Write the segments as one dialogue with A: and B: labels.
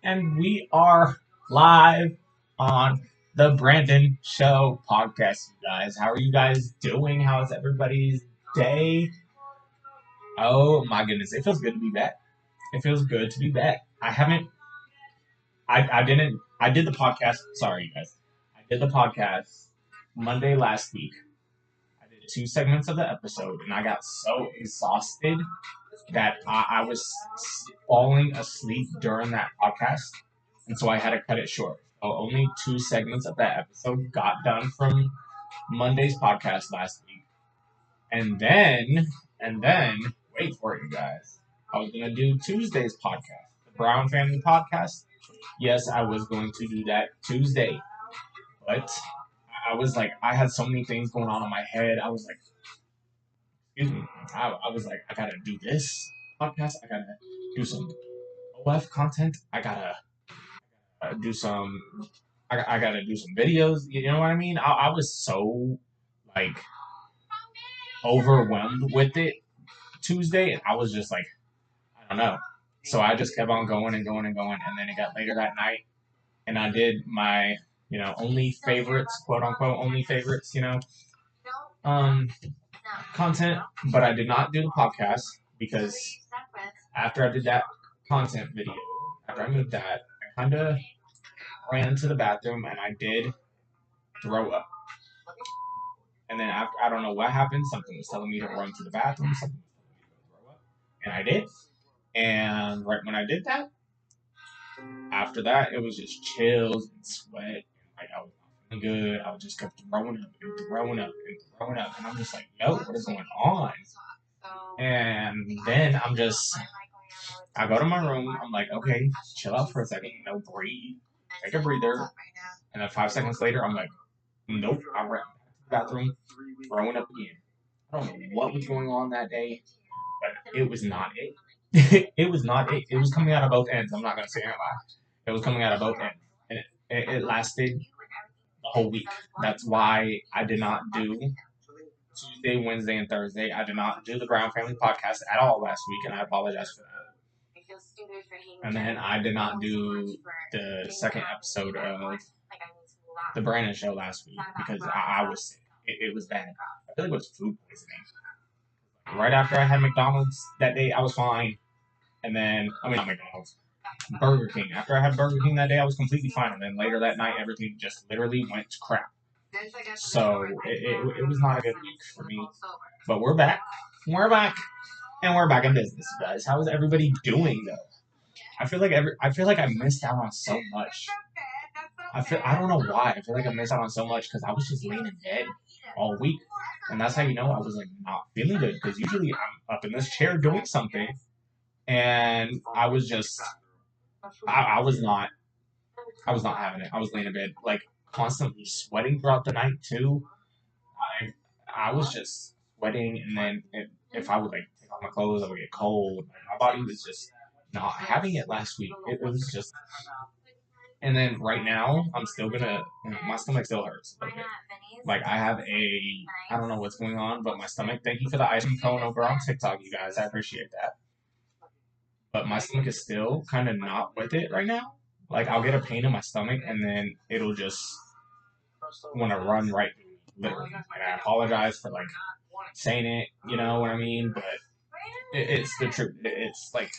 A: and we are live on the Brandon Show podcast, you guys. How are you guys doing? How's everybody's day? Oh my goodness, it feels good to be back. It feels good to be back. I did the podcast. Sorry, you guys. I did the podcast Monday last week. I did 2 segments of the episode, and I got so exhausted that I was falling asleep during that podcast, and so I had to cut it short. So only 2 segments of that episode got done from Monday's podcast last week, and then wait for it, you guys. I was gonna do Tuesday's podcast, the Brown Family podcast. Yes, I was going to do that Tuesday, but I was like, I had so many things going on in my head. I was like, excuse me. I was like, I gotta do this podcast. I gotta do some OF content. I gotta do some. I gotta do some videos. You know what I mean? I was so like overwhelmed with it Tuesday, and I was just like, I don't know. So I just kept on going and going and going, and then it got later that night, and I did my only favorites, quote unquote only favorites, um content, but I did not do the podcast because after I did that content video, after I moved that, I kind of ran to the bathroom and I did throw up. And then after, I don't know what happened. Something was telling me to run to the bathroom. Something was telling me to throw up, and I did. And right when I did that, after that, it was just chills and sweat. Like I was not feeling good. I was just kept throwing up and throwing up and throwing up, and I'm just like, yo, what is going on? And then I go to my room. I'm like, okay, chill out for a second. Breathe. Take a breather. And then 5 seconds later, I'm like, nope. I ran to the bathroom, throwing up again. I don't know what was going on that day, but it was not it. It was not it. It was coming out of both ends. I'm not going to say it lie. It was coming out of both ends. And it lasted the whole week. That's why I did not do Tuesday, Wednesday, and Thursday. I did not do the Brown Family podcast at all last week, and I apologize for that. And then I did not do the second episode of the Brandon Show last week because I was sick. It was bad. I feel like it was food poisoning. Right after I had McDonald's that day, I was fine. And then, I mean, not McDonald's, Burger King. After I had Burger King that day, I was completely fine. And then later that night, everything just literally went to crap. So it was not a good week for me. But we're back. We're back. And we're back in business, you guys. How is everybody doing, though? I feel like I missed out on so much. I don't know why. I feel like I missed out on so much because I was just laying in bed all week, and that's how you know I was like not feeling good. Because usually I'm up in this chair doing something, and I was just I was not having it. I was laying in bed like constantly sweating throughout the night too. I was just sweating, and then if I would like take off my clothes, I would get cold. Like, my body was just not having it last week. It was just. And then right now, I'm still gonna. My stomach still hurts a little bit. Like I don't know what's going on, but my stomach. Thank you for the ice cream cone over on TikTok, you guys. I appreciate that. But my stomach is still kind of not with it right now. Like I'll get a pain in my stomach, and then it'll just want to run right through me, literally. And I apologize for like saying it, you know what I mean? But it's the truth. It's like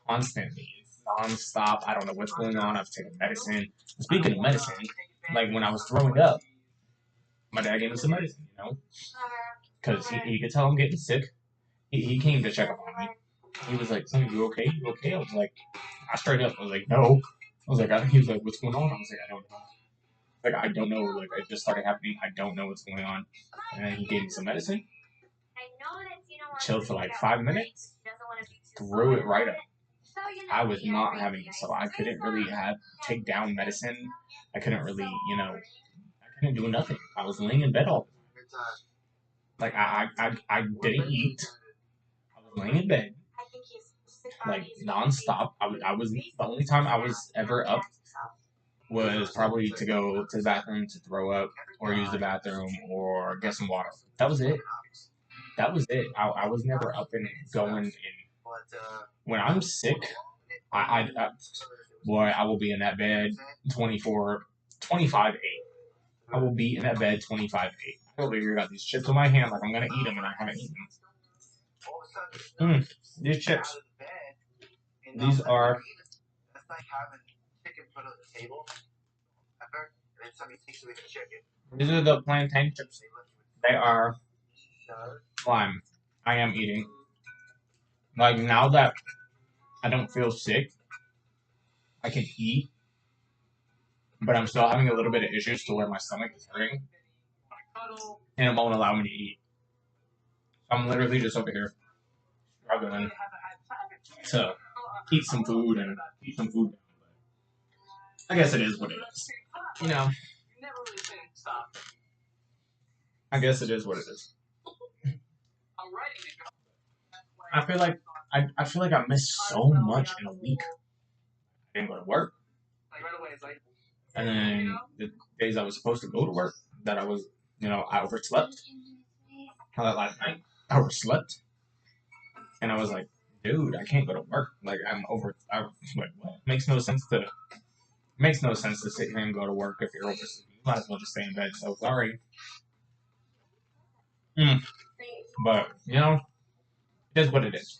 A: constantly. It's nonstop. I don't know what's going on. I've taken medicine. Speaking of medicine, like when I was throwing up, my dad gave me some medicine, because he could tell I'm getting sick. He came to check up on me. He was like, "Son, you okay? You okay?" I was like, I straight up, I was like, "No." I was like, he was like, "What's going on?" I was like, "I don't know." Like, I don't know. Like, it just started happening. I don't know what's going on. And then he gave me some medicine. Chilled for like 5 minutes. Threw it right up. I was not having it, so I couldn't really take down medicine. I couldn't really, I couldn't do nothing. I was laying in bed all the time. Like I didn't eat. I was laying in bed, like nonstop. I was the only time I was ever up was probably to go to the bathroom to throw up or use the bathroom or get some water. That was it. That was it. I was never up and going. When I'm sick, Boy, I will be in that bed 25-8. I will be in that bed 25-8. I over here got these chips in my hand like I'm gonna eat them and I haven't eaten them. These chips. These are. These are the plantain chips. They are lime. I am eating. Like now that I don't feel sick, I can eat, but I'm still having a little bit of issues to where my stomach is hurting, and it won't allow me to eat. I'm literally just over here struggling to eat some food and eat some food. I guess it is what it is. You know. I guess it is what it is. I feel like I missed so much in a week. I didn't go to work, and then the days I was supposed to go to work, that I was, I overslept. How that last night, I overslept, and I was like, dude, I can't go to work. Like like, what? Makes no sense to sit here and go to work if you're oversleeping. You might as well just stay in bed. So sorry. But it is what it is.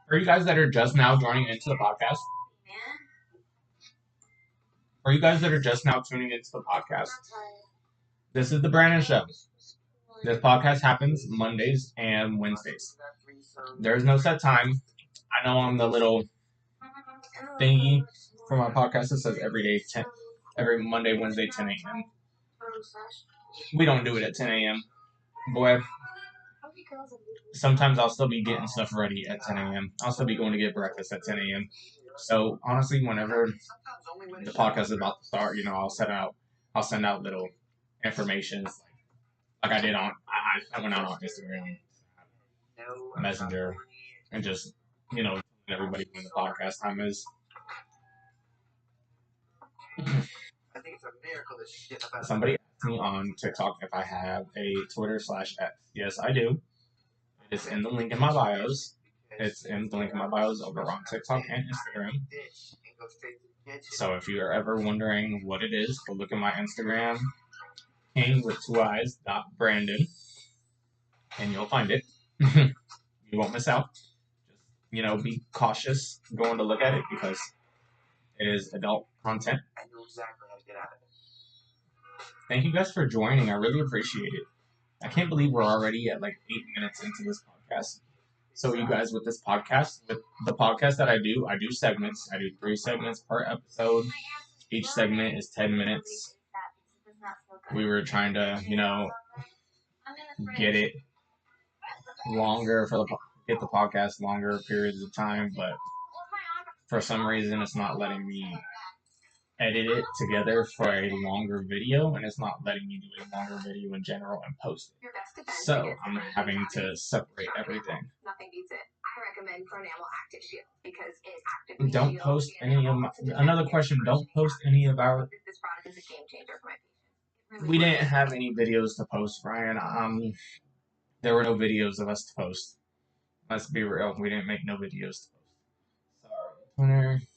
A: For you guys that are just now joining into the podcast, for you guys that are just now tuning into the podcast, this is the Brandon Show. This podcast happens Mondays and Wednesdays. There's no set time. I know on the little thingy for my podcast that says every Monday, Wednesday, 10 a.m. We don't do it at 10 a.m. Boy, sometimes I'll still be getting stuff ready at 10 a.m. I'll still be going to get breakfast at 10 a.m. So honestly, whenever the podcast is about to start, I'll send out little information like I did I went out on Instagram, Messenger, and just everybody when the podcast time is. Somebody asked me on TikTok if I have a Twitter/X. Yes, I do. It's in the link in my bios. It's in the link in my bios over on TikTok and Instagram. So if you're ever wondering what it is, go look at my Instagram, King with 2 eyes .Brandon, and you'll find it. You won't miss out. Just be cautious going to look at it because it is adult content. I know exactly how to get out of it. Thank you guys for joining. I really appreciate it. I can't believe we're already at like 8 minutes into this podcast. So you guys, with this podcast, with the podcast that I do segments. I do 3 segments per episode. Each segment is 10 minutes. We were trying to, get it longer get the podcast longer periods of time, but for some reason it's not letting me edit it together for a longer video, and it's not letting me do a longer video in general and post it. So I'm having to separate everything. Nothing beats it. I recommend Pronamel Active Shield because it activates. Don't post any of my. Another question. Don't post any of our. This product is a game changer for my patients. We didn't have any videos to post, Brian. There were no videos of us to post. Let's be real. We didn't make no videos to post. Sorry.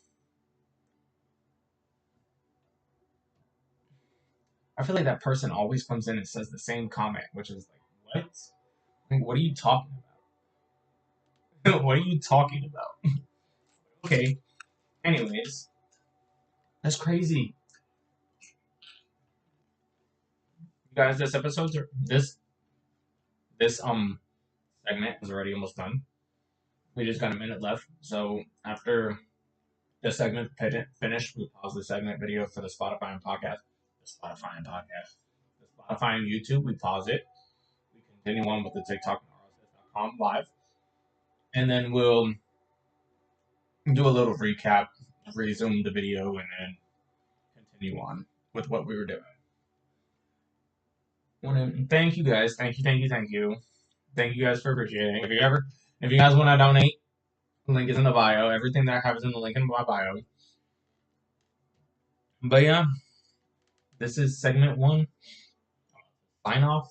A: I feel like that person always comes in and says the same comment, which is like, what? Like, what are you talking about? What are you talking about? Okay. Anyways, that's crazy. You guys, this segment is already almost done. We just got a minute left. So after the segment finished, we pause the segment video for the Spotify and podcast. The Spotify and YouTube, we pause it. We continue on with the TikTok and RSS.com live. And then we'll do a little recap, resume the video, and then continue on with what we were doing. Thank you guys. Thank you. Thank you guys for appreciating. If you guys want to donate, the link is in the bio. Everything that I have is in the link in my bio. But yeah, this is segment 1. Sign off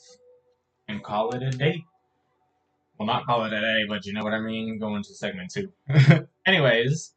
A: and call it a day. well, not call it a day, but you know what I mean. Go into segment two. Anyways,